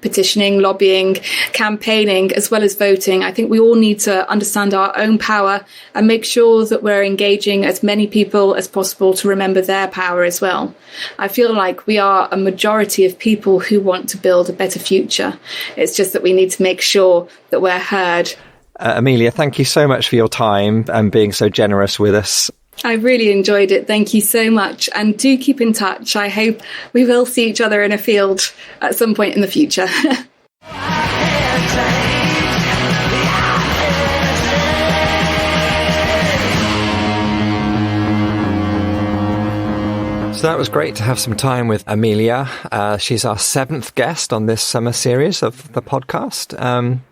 petitioning, lobbying, campaigning, as well as voting. I think we all need to understand our own power and make sure that we're engaging as many people as possible to remember their power as well. I feel like we are a majority of people who want to build a better future. It's just that we need to make sure that we're heard.
Amelia, thank you so much for your time and being so generous with us.
I really enjoyed it. Thank you so much. And do keep in touch. I hope we will see each other in a field at some point in the future.
So that was great to have some time with Amelia. She's our 7th guest on this summer series of the podcast.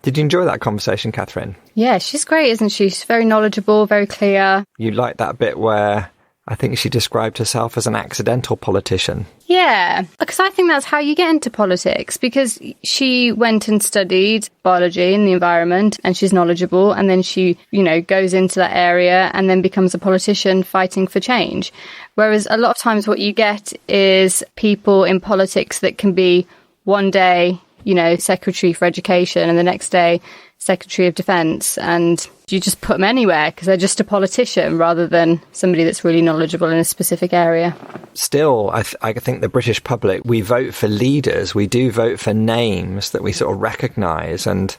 Did you enjoy that conversation, Katherine?
Yeah, she's great, isn't she? She's very knowledgeable, very clear.
You like that bit where I think she described herself as an accidental politician.
Yeah, because I think that's how you get into politics, because she went and studied biology and the environment and she's knowledgeable, and then she, goes into that area and then becomes a politician fighting for change. Whereas a lot of times what you get is people in politics that can be one day, Secretary for Education and the next day Secretary of Defence, and you just put them anywhere because they're just a politician rather than somebody that's really knowledgeable in a specific area.
Still, I think the British public, we vote for leaders. We do vote for names that we sort of recognise, and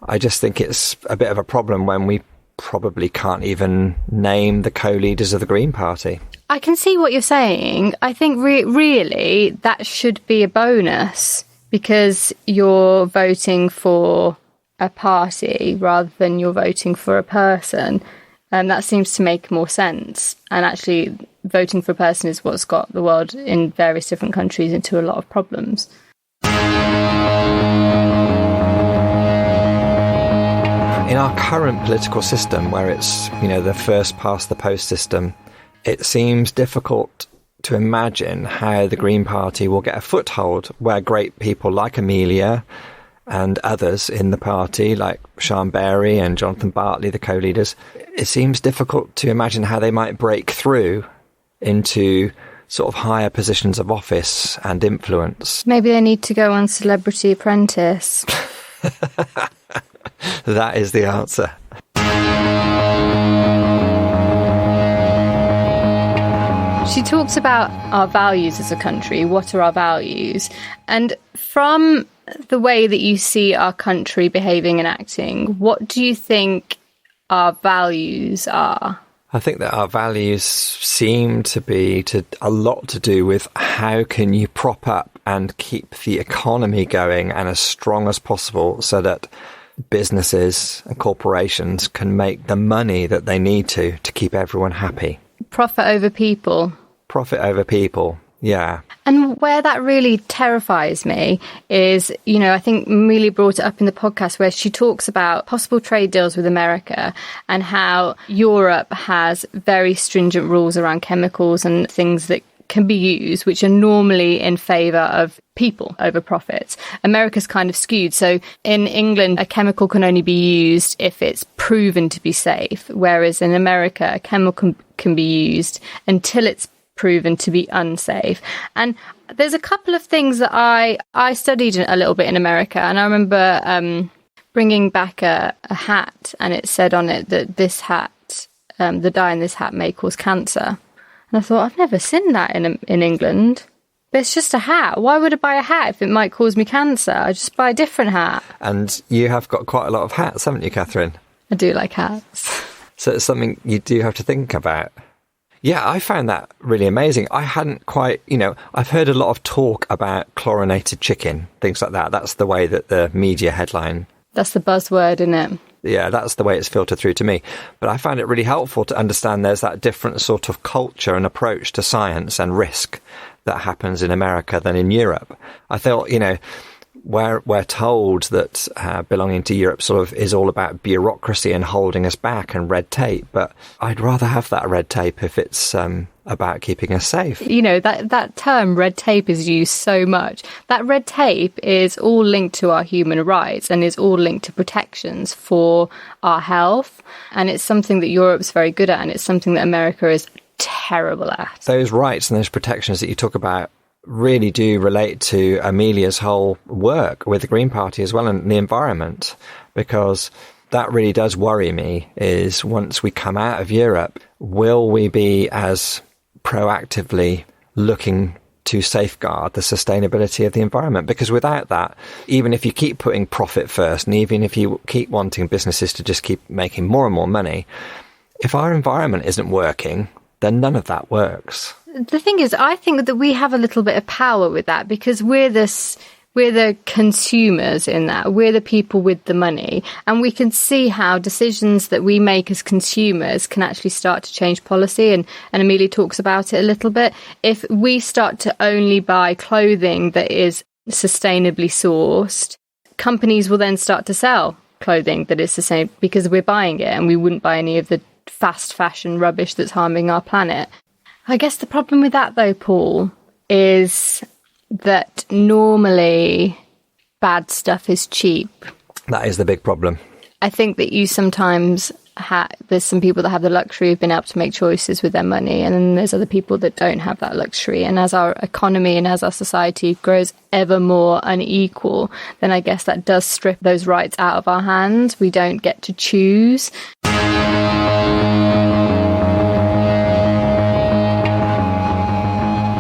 I just think it's a bit of a problem when we probably can't even name the co-leaders of the Green Party.
I can see what you're saying. I think really that should be a bonus because you're voting for a party rather than you're voting for a person. And that seems to make more sense. And actually, voting for a person is what's got the world in various different countries into a lot of problems.
In our current political system, where it's, the first past the post system, it seems difficult to imagine how the Green Party will get a foothold where great people like Amelia and others in the party, like Sian Berry and Jonathan Bartley, the co-leaders, it seems difficult to imagine how they might break through into sort of higher positions of office and influence.
Maybe they need to go on Celebrity Apprentice.
That is the answer.
She talks about our values as a country. What are our values? And from the way that you see our country behaving and acting, what do you think our values are?
I think that our values seem to be a lot to do with how can you prop up and keep the economy going and as strong as possible so that businesses and corporations can make the money that they need to keep everyone happy.
Profit over people.
Profit over people, yeah.
And where that really terrifies me is, I think Amelia brought it up in the podcast where she talks about possible trade deals with America and how Europe has very stringent rules around chemicals and things that can be used, which are normally in favour of people over profits. America's kind of skewed. So in England, a chemical can only be used if it's proven to be safe, whereas in America, a chemical can be used until it's proven to be unsafe. And there's a couple of things that I studied a little bit in America, and I remember bringing back a hat, and it said on it that this hat, the dye in this hat may cause cancer. And I thought, I've never seen that in England. But it's just a hat. Why would I buy a hat if it might cause me cancer? I just buy a different hat.
And you have got quite a lot of hats, haven't you, Katherine?
I do like hats.
So it's something you do have to think about. Yeah, I found that really amazing. I hadn't quite, I've heard a lot of talk about chlorinated chicken, things like that. That's the way that the media headline.
That's the buzzword, isn't it?
Yeah, that's the way it's filtered through to me. But I find it really helpful to understand there's that different sort of culture and approach to science and risk that happens in America than in Europe. I thought, we're told that belonging to Europe sort of is all about bureaucracy and holding us back and red tape. But I'd rather have that red tape if it's about keeping us safe.
That term red tape is used so much. That red tape is all linked to our human rights and is all linked to protections for our health. And it's something that Europe's very good at, and it's something that America is terrible at.
Those rights and those protections that you talk about really do relate to Amelia's whole work with the Green Party as well, and the environment, because that really does worry me, is once we come out of Europe, will we be as proactively looking to safeguard the sustainability of the environment? Because without that, even if you keep putting profit first, and even if you keep wanting businesses to just keep making more and more money, if our environment isn't working, then none of that works.
The thing is, I think that we have a little bit of power with that, because we're the consumers in that. We're the people with the money, and we can see how decisions that we make as consumers can actually start to change policy. And Amelia talks about it a little bit. If we start to only buy clothing that is sustainably sourced, companies will then start to sell clothing that is the same because we're buying it, and we wouldn't buy any of the fast fashion rubbish that's harming our planet. I guess the problem with that, though, Paul, is that normally bad stuff is cheap.
That is the big problem.
I think that you sometimes there's some people that have the luxury of being able to make choices with their money, and then there's other people that don't have that luxury. And as our economy and as our society grows ever more unequal, then I guess that does strip those rights out of our hands. We don't get to choose.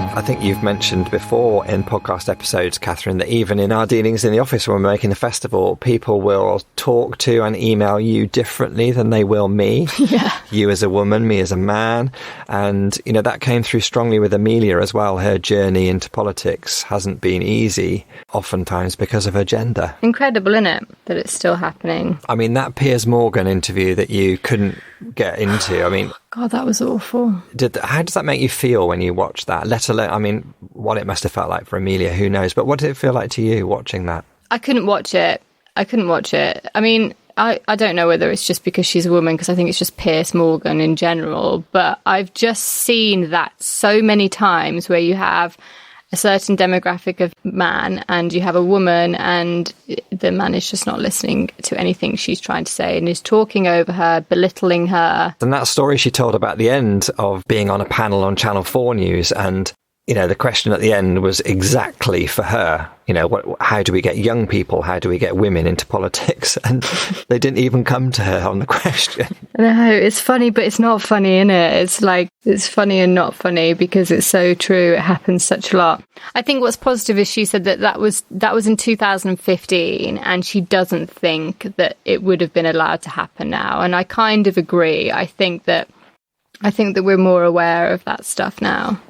I think you've mentioned before in podcast episodes, Katherine, that even in our dealings in the office when we're making the festival, people will talk to and email you differently than they will me.
Yeah.
You as a woman, me as a man. And, that came through strongly with Amelia as well. Her journey into politics hasn't been easy, oftentimes because of her gender.
Incredible, isn't it, that it's still happening?
I mean, that Piers Morgan interview that you couldn't get into,
God, that was awful.
How does that make you feel when you watch that? Let alone, what it must have felt like for Amelia, who knows? But what did it feel like to you watching that?
I couldn't watch it. I don't know whether it's just because she's a woman, because I think it's just Piers Morgan in general. But I've just seen that so many times where you have a certain demographic of man and you have a woman, and the man is just not listening to anything she's trying to say and is talking over her, belittling her.
And that story she told about the end of being on a panel on Channel 4 News, and the question at the end was exactly for her. How do we get young people? How do we get women into politics? And they didn't even come to her on the question.
No, it's funny, but it's not funny, isn't it? It's like, it's funny and not funny because it's so true. It happens such a lot. I think what's positive is she said that was in 2015, and she doesn't think that it would have been allowed to happen now. And I kind of agree. I think that we're more aware of that stuff now.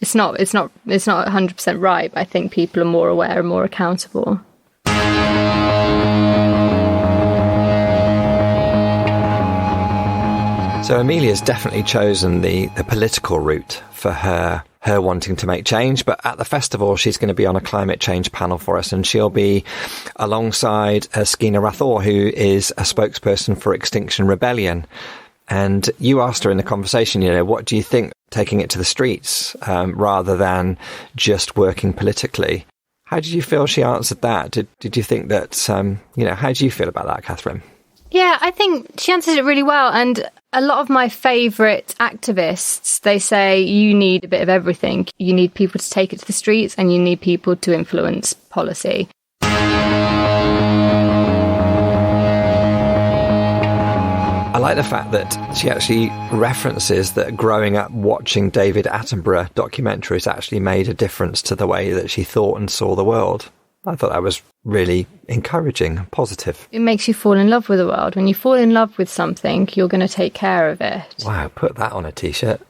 It's not 100% right, but I think people are more aware and more accountable.
So Amelia's definitely chosen the political route for her wanting to make change, but at the festival she's going to be on a climate change panel for us, and she'll be alongside Skeena Rathore, who is a spokesperson for Extinction Rebellion. And you asked her in the conversation, what do you think, taking it to the streets rather than just working politically? How did you feel she answered that? Did you think that, how do you feel about that, Katherine?
Yeah, I think she answered it really well. And a lot of my favourite activists, they say you need a bit of everything. You need people to take it to the streets, and you need people to influence policy.
I like the fact that she actually references that growing up watching David Attenborough documentaries actually made a difference to the way that she thought and saw the world. I thought that was really encouraging, positive.
It makes you fall in love with the world. When you fall in love with something, you're going to take care of it.
Wow, put that on a T-shirt.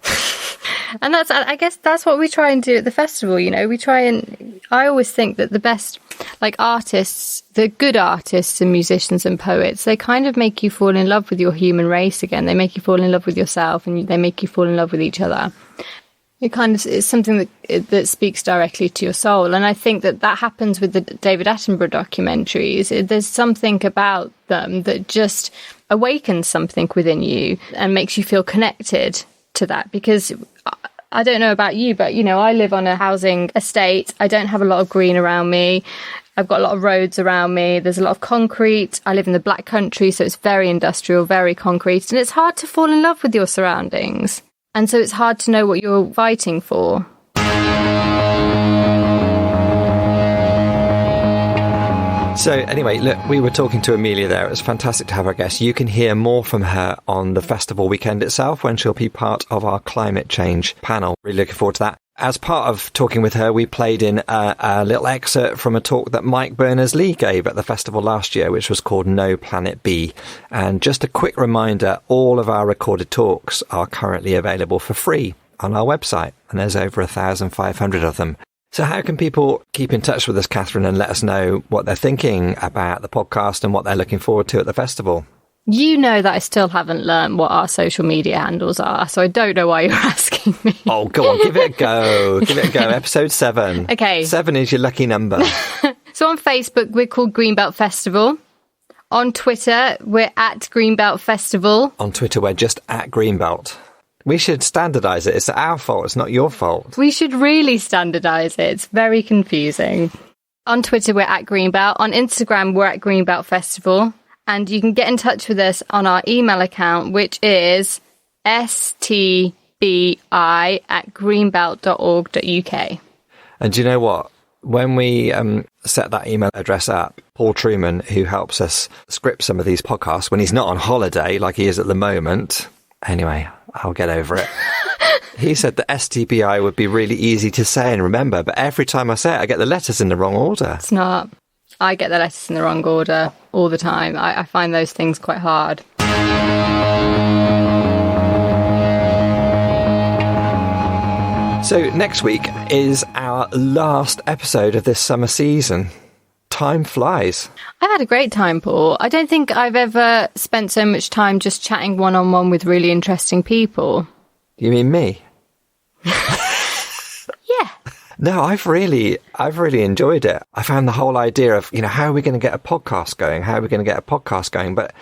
And I guess that's what we try and do at the festival. I always think that the best like artists, the good artists and musicians and poets, they kind of make you fall in love with your human race again. They make you fall in love with yourself, and they make you fall in love with each other. It kind of is something that speaks directly to your soul. And I think that happens with the David Attenborough documentaries. There's something about them that just awakens something within you and makes you feel connected to that. Because I don't know about you, but, I live on a housing estate. I don't have a lot of green around me. I've got a lot of roads around me. There's a lot of concrete. I live in the Black Country, so it's very industrial, very concrete. And it's hard to fall in love with your surroundings. And so it's hard to know what you're fighting for.
So anyway, look, we were talking to Amelia there. It was fantastic to have her guest. You can hear more from her on the festival weekend itself when she'll be part of our climate change panel. Really looking forward to that. As part of talking with her, we played in a little excerpt from a talk that Mike Berners-Lee gave at the festival last year, which was called No Planet B. And just a quick reminder, all of our recorded talks are currently available for free on our website, and there's over 1,500 of them. So how can people keep in touch with us, Katherine, and let us know what they're thinking about the podcast and what they're looking forward to at the festival?
You know that I still haven't learned what our social media handles are, so I don't know why you're asking me.
Oh, go on, give it a go. Give it a go. Episode 7.
Okay.
7 is your lucky number.
So on Facebook, we're called Greenbelt Festival. On Twitter, we're at Greenbelt Festival.
On Twitter, we're just at Greenbelt. We should standardise it. It's our fault. It's not your fault.
We should really standardise it. It's very confusing. On Twitter, we're at Greenbelt. On Instagram, we're at Greenbelt Festival. And you can get in touch with us on our email account, which is stbi@greenbelt.org.uk.
And do you know what? When we set that email address up, Paul Truman, who helps us script some of these podcasts when he's not on holiday like he is at the moment, anyway, I'll get over it. He said that STBI would be really easy to say and remember, but every time I say it, I get the letters in the wrong order.
It's not. I get the letters in the wrong order all the time. I find those things quite hard.
So next week is our last episode of this summer season. Time flies.
I've had a great time, Paul. I don't think I've ever spent so much time just chatting one-on-one with really interesting people.
You mean me?
Yeah.
No, I've really enjoyed it. I found the whole idea of, how are we going to get a podcast going? But,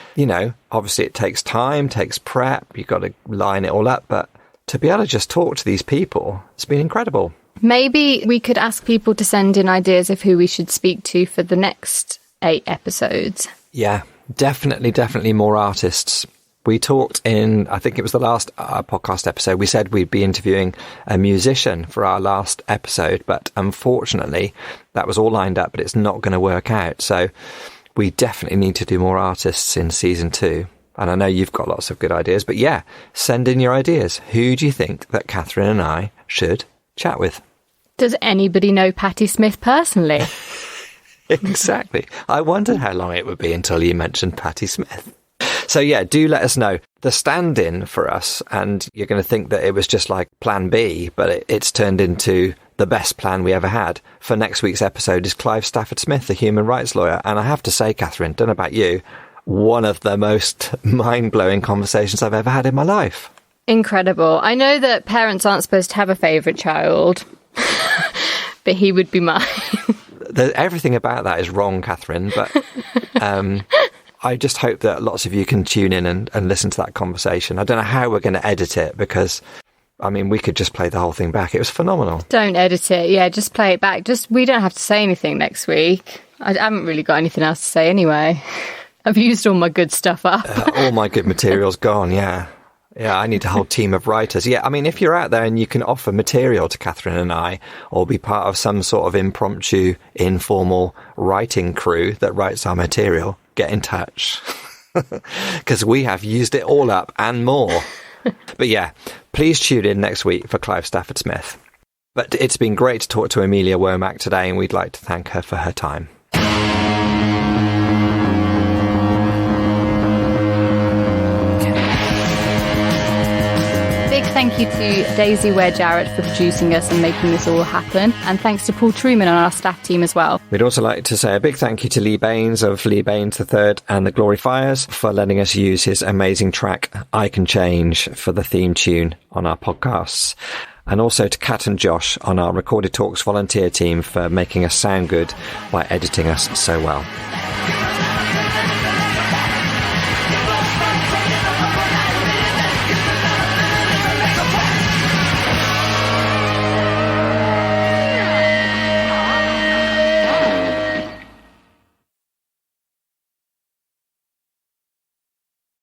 obviously it takes time, takes prep. You've got to line it all up. But to be able to just talk to these people, it's been incredible.
Maybe we could ask people to send in ideas of who we should speak to for the next 8 episodes.
Yeah, definitely more artists. We talked in, I think it was the last podcast episode, we said we'd be interviewing a musician for our last episode, but unfortunately that was all lined up, but it's not going to work out. So we definitely need to do more artists in season 2. And I know you've got lots of good ideas, but yeah, send in your ideas. Who do you think that Katherine and I should chat with?
Does anybody know Patti Smith personally?
Exactly. I wondered how long it would be until you mentioned Patti Smith. So yeah, do let us know. The stand-in for us, and you're going to think that it was just like plan B, but it's turned into the best plan we ever had. For next week's episode is Clive Stafford Smith, the human rights lawyer. And I have to say, Katherine, don't know about you, one of the most mind-blowing conversations I've ever had in my life.
Incredible. I know that parents aren't supposed to have a favourite child, but he would be mine.
Everything about that is wrong, Katherine, but I just hope that lots of you can tune in and listen to that conversation. I don't know how we're going to edit it because, we could just play the whole thing back. It was phenomenal.
Don't edit it. Yeah, just play it back. We don't have to say anything next week. I haven't really got anything else to say anyway. I've used all my good stuff up.
All my good material's gone, yeah. Yeah, I need a whole team of writers. Yeah, if you're out there and you can offer material to Katherine and I, or be part of some sort of impromptu, informal writing crew that writes our material, get in touch. Because we have used it all up and more. But yeah, please tune in next week for Clive Stafford Smith. But it's been great to talk to Amelia Womack today, and we'd like to thank her for her time.
Thank you to Daisy Ware-Jarrett for producing us and making this all happen. And thanks to Paul Truman on our staff team as well.
We'd also like to say a big thank you to Lee Baines of Lee Baines III and the Glory Fires for letting us use his amazing track, I Can Change, for the theme tune on our podcasts. And also to Kat and Josh on our Recorded Talks volunteer team for making us sound good by editing us so well.